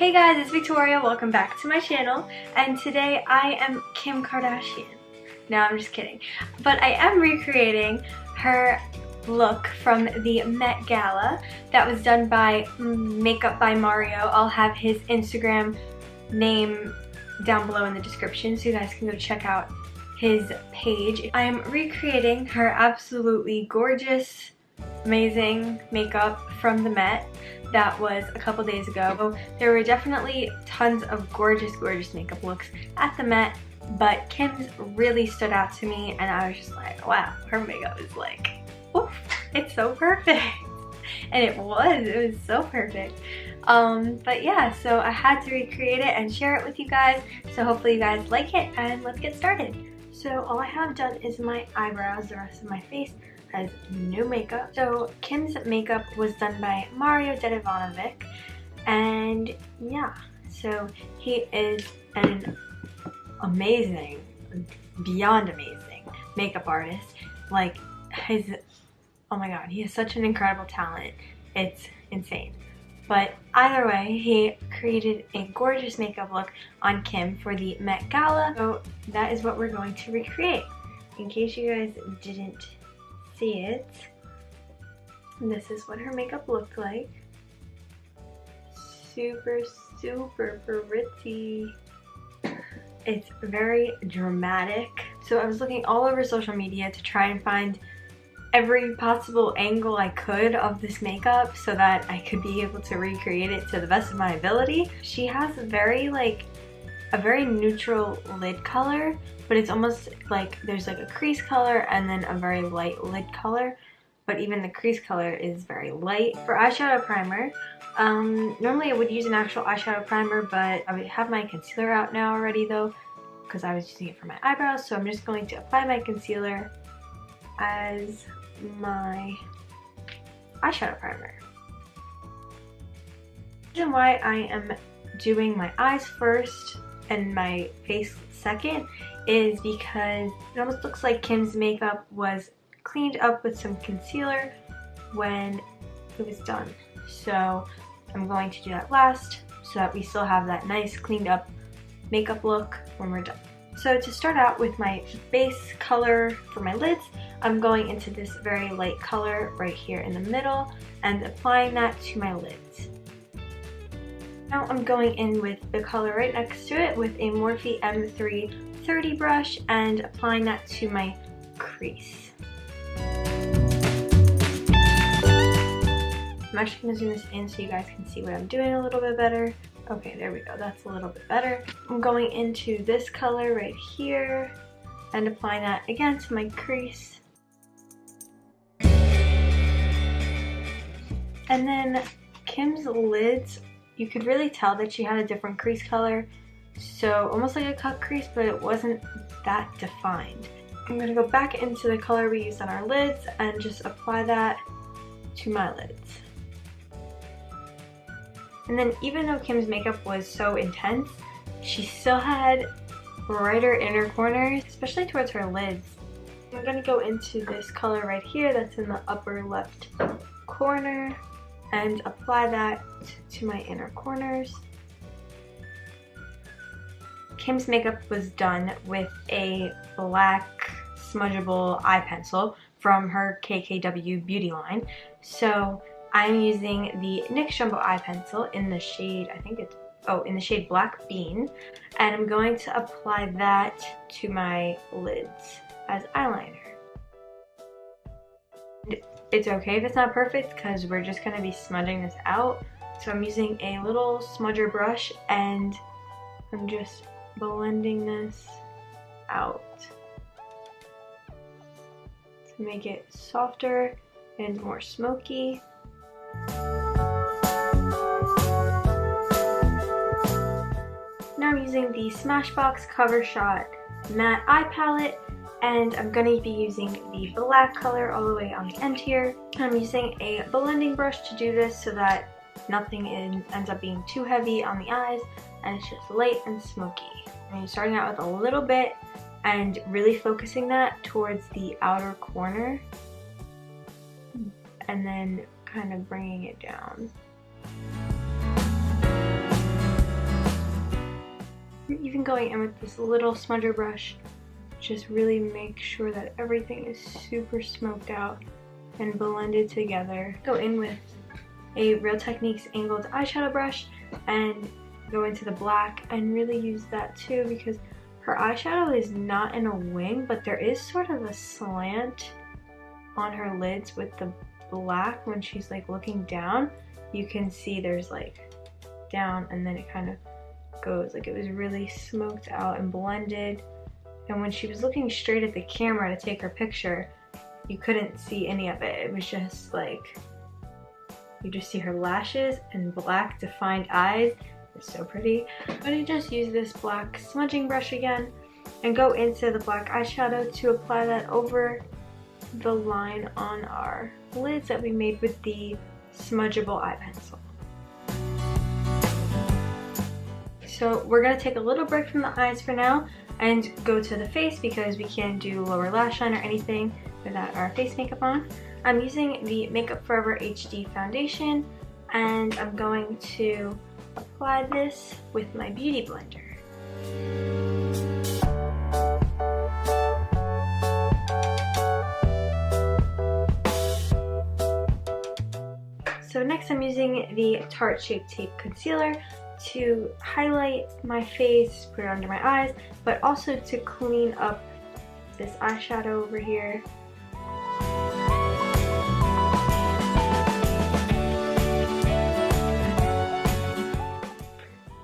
Hey guys, it's Victoria. Welcome back to my channel, and today I am Kim Kardashian. No, I'm just kidding. But I am recreating her look from the Met Gala that was done by Makeup by Mario. I'll have his Instagram name down below in the description so you guys can go check out his page. I am recreating her absolutely gorgeous, amazing makeup from the Met. That was a couple days ago. So there were definitely tons of gorgeous makeup looks at the Met, but Kim's really stood out to me, and I was just like, wow, her makeup is like, oof, it's so perfect. And it was so perfect. But yeah, so I had to recreate it and share it with you guys, so hopefully you guys like it, and let's get started. So all I have done is my eyebrows. The rest of my face has no makeup. So Kim's makeup was done by Mario Dedivanovic, and yeah, so he is an amazing, beyond amazing makeup artist. Like oh my god, he has such an incredible talent. It's insane. But either way, he created a gorgeous makeup look on Kim for the Met Gala. So that is what we're going to recreate. In case you guys didn't see it, this is what her makeup looked like. Super pretty. It's very dramatic. So I was looking all over social media to try and find every possible angle I could of this makeup so that I could be able to recreate it to the best of my ability. She has a very neutral lid color, but it's almost like there's like a crease color and then a very light lid color, but even the crease color is very light. For eyeshadow primer, normally I would use an actual eyeshadow primer, but I have my concealer out now already though, because I was using it for my eyebrows, so I'm just going to apply my concealer as my eyeshadow primer. The reason why I am doing my eyes first and my face second is because it almost looks like Kim's makeup was cleaned up with some concealer when it was done. So I'm going to do that last so that we still have that nice cleaned up makeup look when we're done. So to start out with my base color for my lids, I'm going into this very light color right here in the middle and applying that to my lids. Now I'm going in with the color right next to it with a Morphe M330 brush and applying that to my crease. I'm actually going to zoom this in so you guys can see what I'm doing a little bit better. Okay, there we go, that's a little bit better. I'm going into this color right here and applying that again to my crease. And then Kim's lids, you could really tell that she had a different crease color, so almost like a cut crease, but it wasn't that defined. I'm going to go back into the color we used on our lids and just apply that to my lids. And then even though Kim's makeup was so intense, she still had brighter inner corners, especially towards her lids. I'm going to go into this color right here that's in the upper left corner and apply that to my inner corners. Kim's makeup was done with a black smudgeable eye pencil from her KKW beauty line. So I'm using the NYX Jumbo eye pencil in the shade, in the shade Black Bean, and I'm going to apply that to my lids as eyeliner. It's okay if it's not perfect because we're just going to be smudging this out. So I'm using a little smudger brush and I'm just blending this out to make it softer and more smoky. Now I'm using the Smashbox Cover Shot Matte Eye Palette, and I'm going to be using the black color all the way on the end here. I'm using a blending brush to do this so that nothing ends up being too heavy on the eyes, and it's just light and smoky. I'm starting out with a little bit and really focusing that towards the outer corner, and then kind of bringing it down. I'm even going in with this little smudger brush. Just really make sure that everything is super smoked out and blended together. Go in with a Real Techniques angled eyeshadow brush and go into the black and really use that too, because her eyeshadow is not in a wing, but there is sort of a slant on her lids with the black. When she's like looking down, you can see there's like down and then it kind of goes. Like, it was really smoked out and blended, and when she was looking straight at the camera to take her picture, you couldn't see any of it. It was just like, you just see her lashes and black defined eyes. It's so pretty. I'm going to just use this black smudging brush again and go into the black eyeshadow to apply that over the line on our lids that we made with the smudgeable eye pencil. So we're going to take a little break from the eyes for now and go to the face, because we can't do lower lash line or anything without our face makeup on. I'm using the Makeup Forever HD foundation, and I'm going to apply this with my beauty blender. So next I'm using the Tarte Shape Tape Concealer to highlight my face, put it under my eyes, but also to clean up this eyeshadow over here.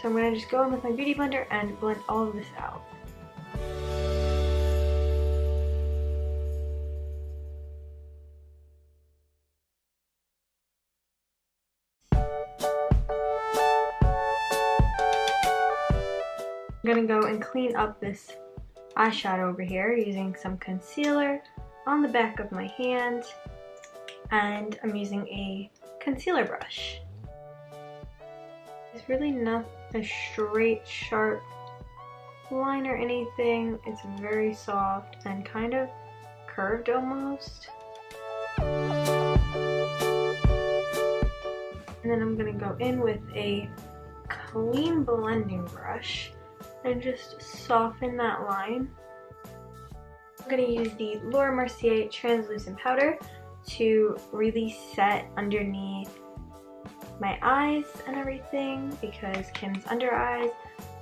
So I'm going to just go in with my beauty blender and blend all of this out. I'm going to go and clean up this eyeshadow over here using some concealer on the back of my hand, and I'm using a concealer brush. It's really not a straight, sharp line or anything. It's very soft and kind of curved almost. And then I'm going to go in with a clean blending brush and just soften that line. I'm going to use the Laura Mercier translucent powder to really set underneath my eyes and everything, because Kim's under eyes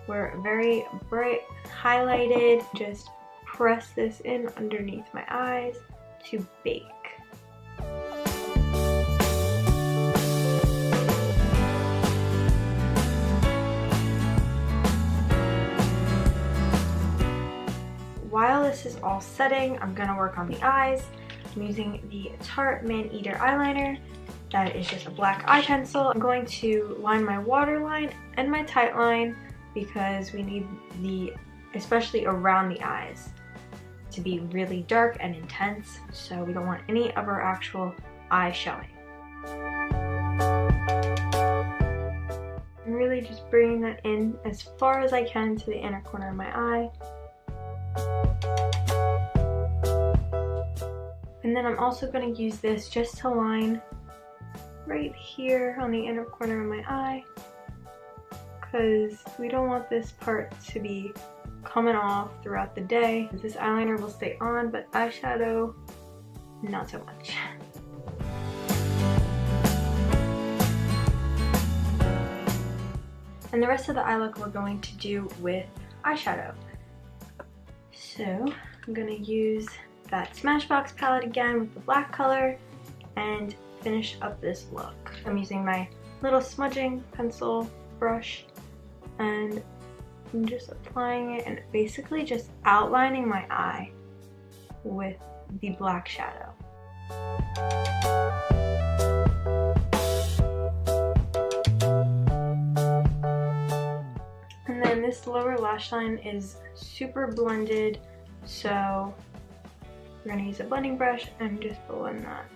were very bright highlighted. Just press this in underneath my eyes to bake. While this is all setting, I'm going to work on the eyes. I'm using the Tarte Maneater eyeliner. That is just a black eye pencil. I'm going to line my waterline and my tight line, because we need the, especially around the eyes, to be really dark and intense, so we don't want any of our actual eye showing. I'm really just bringing that in as far as I can to the inner corner of my eye. And then I'm also going to use this just to line right here on the inner corner of my eye, because we don't want this part to be coming off throughout the day. This eyeliner will stay on, but eyeshadow, not so much. And the rest of the eye look we're going to do with eyeshadow. So I'm going to use that Smashbox palette again with the black color and finish up this look. I'm using my little smudging pencil brush, and I'm just applying it and basically just outlining my eye with the black shadow. And then this lower lash line is super blended, so we're going to use a blending brush and just blend that.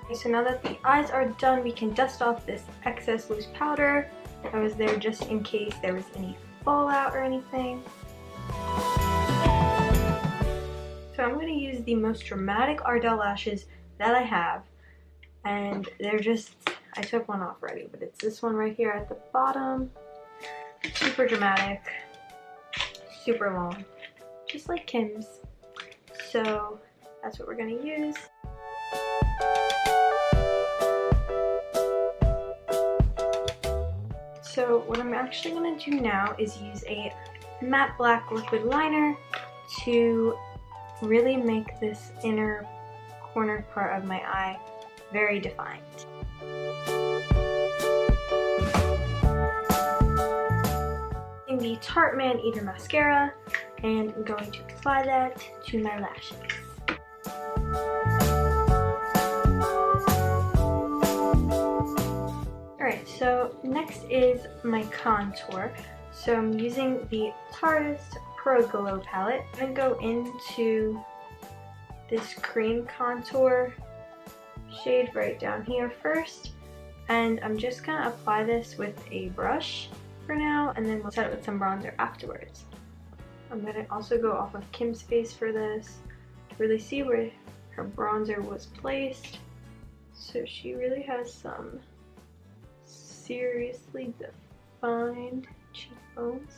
Okay, so now that the eyes are done, we can dust off this excess loose powder that was there just in case there was any fallout or anything. So I'm going to use the most dramatic Ardell lashes that I have, and they're just, I took one off already, but it's this one right here at the bottom. super dramatic, super long, just like Kim's. So that's what we're gonna use. So what I'm actually gonna do now is use a matte black liquid liner to really make this inner corner part of my eye very defined. Using the Tarte Maneater mascara, and I'm going to apply that to my lashes. Alright, so next is my contour. So I'm using the Tartist Pro Glow palette. I'm going to go into this cream contour shade right down here first, and I'm just going to apply this with a brush for now, and then we'll set it with some bronzer afterwards. I'm going to also go off of Kim's face for this to really see where her bronzer was placed. So she really has some seriously defined cheekbones.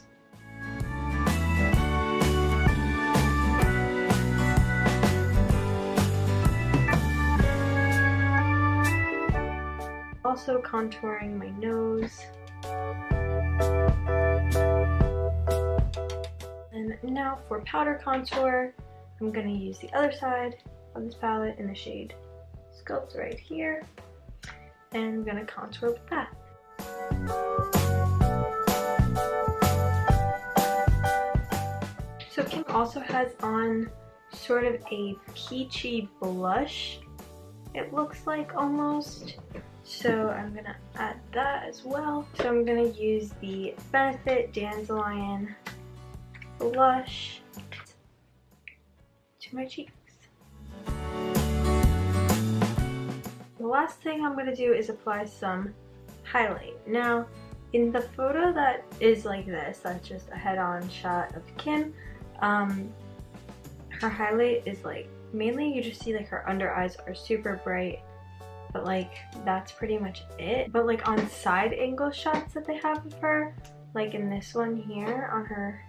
Also contouring my nose. And now for powder contour, I'm going to use the other side of this palette in the shade Sculpt right here, and I'm going to contour with that. So Kim also has on sort of a peachy blush, it looks like almost. So I'm going to add that as well. So I'm going to use the Benefit Dandelion blush to my cheeks. The last thing I'm going to do is apply some highlight. Now, in the photo that is like this, that's just a head-on shot of Kim, her highlight is like, mainly you just see like her under eyes are super bright, but like that's pretty much it. But like on side angle shots that they have of her, like in this one here on her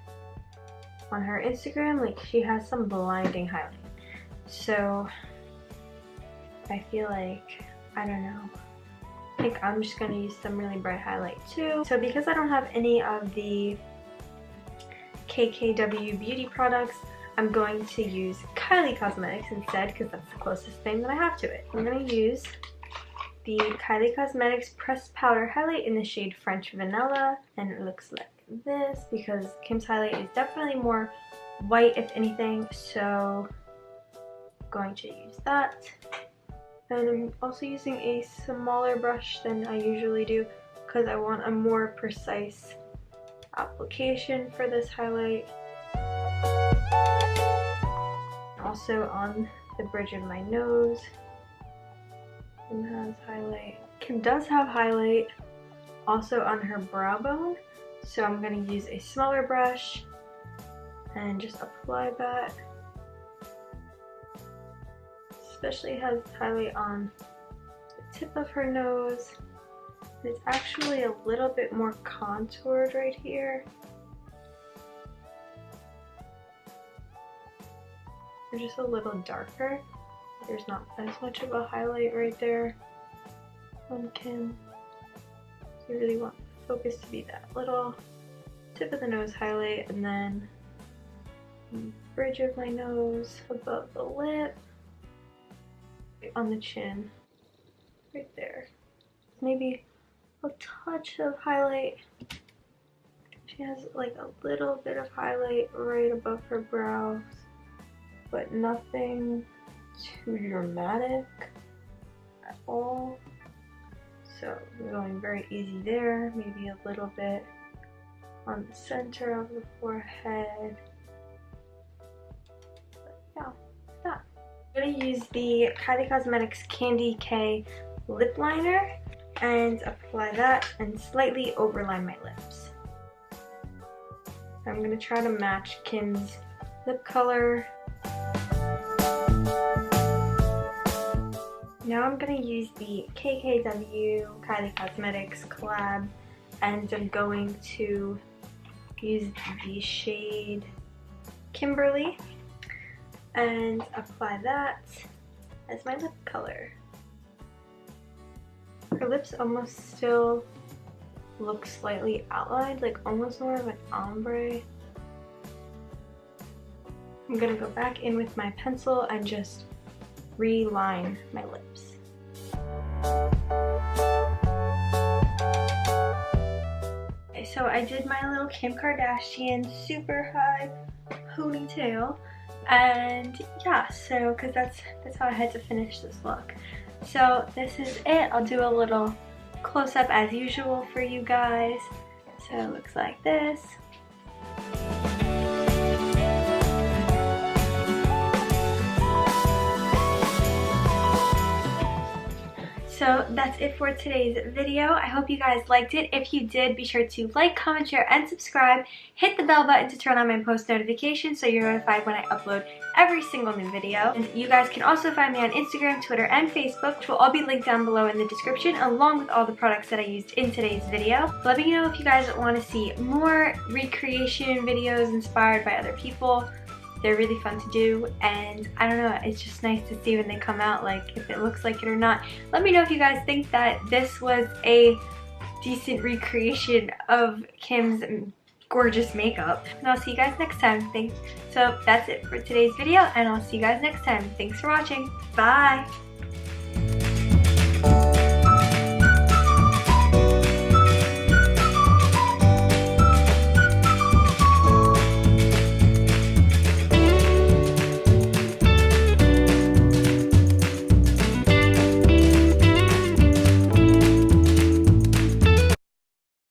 Instagram, like she has some blinding highlight. So I feel like, I don't know, I think I'm just gonna use some really bright highlight too. So because I don't have any of the KKW beauty products, I'm going to use Kylie Cosmetics instead, because that's the closest thing that I have to it. I'm going to use the Kylie Cosmetics Pressed Powder Highlight in the shade French Vanilla, and it looks like this because Kim's highlight is definitely more white if anything, so I'm going to use that. And I'm also using a smaller brush than I usually do because I want a more precise application for this highlight. Also on the bridge of my nose, Kim has highlight. Kim does have highlight also on her brow bone, so I'm going to use a smaller brush and just apply that. Especially has highlight on the tip of her nose. It's actually a little bit more contoured right here. They're just a little darker. There's not as much of a highlight right there on Kim. So you really want the focus to be that little tip of the nose highlight, and then the bridge of my nose, above the lip, on the chin, right there. Maybe a touch of highlight. She has like a little bit of highlight right above her brows, but nothing too dramatic at all. So I'm going very easy there, maybe a little bit on the center of the forehead. But yeah, that. I'm going to use the Kylie Cosmetics Candy K lip liner and apply that and slightly overline my lips. I'm going to try to match Kim's lip color. Now I'm going to use the KKW Kylie Cosmetics collab and I'm going to use the shade Kimberly and apply that as my lip color. Her lips almost still look slightly outlined, like almost more of an ombre. I'm gonna go back in with my pencil and just reline my lips. Okay, so I did my little Kim Kardashian super high ponytail, and yeah, so because that's how I had to finish this look. So this is it. I'll do a little close-up as usual for you guys. So it looks like this. So that's it for today's video. I hope you guys liked it. If you did, be sure to like, comment, share, and subscribe. Hit the bell button to turn on my post notifications so you're notified when I upload every single new video. And you guys can also find me on Instagram, Twitter, and Facebook, which will all be linked down below in the description, along with all the products that I used in today's video. Let me know if you guys want to see more recreation videos inspired by other people. They're really fun to do, and I don't know, it's just nice to see when they come out, like if it looks like it or not. Let me know if you guys think that this was a decent recreation of Kim's gorgeous makeup. And I'll see you guys next time. So that's it for today's video, and I'll see you guys next time. Thanks for watching. Bye!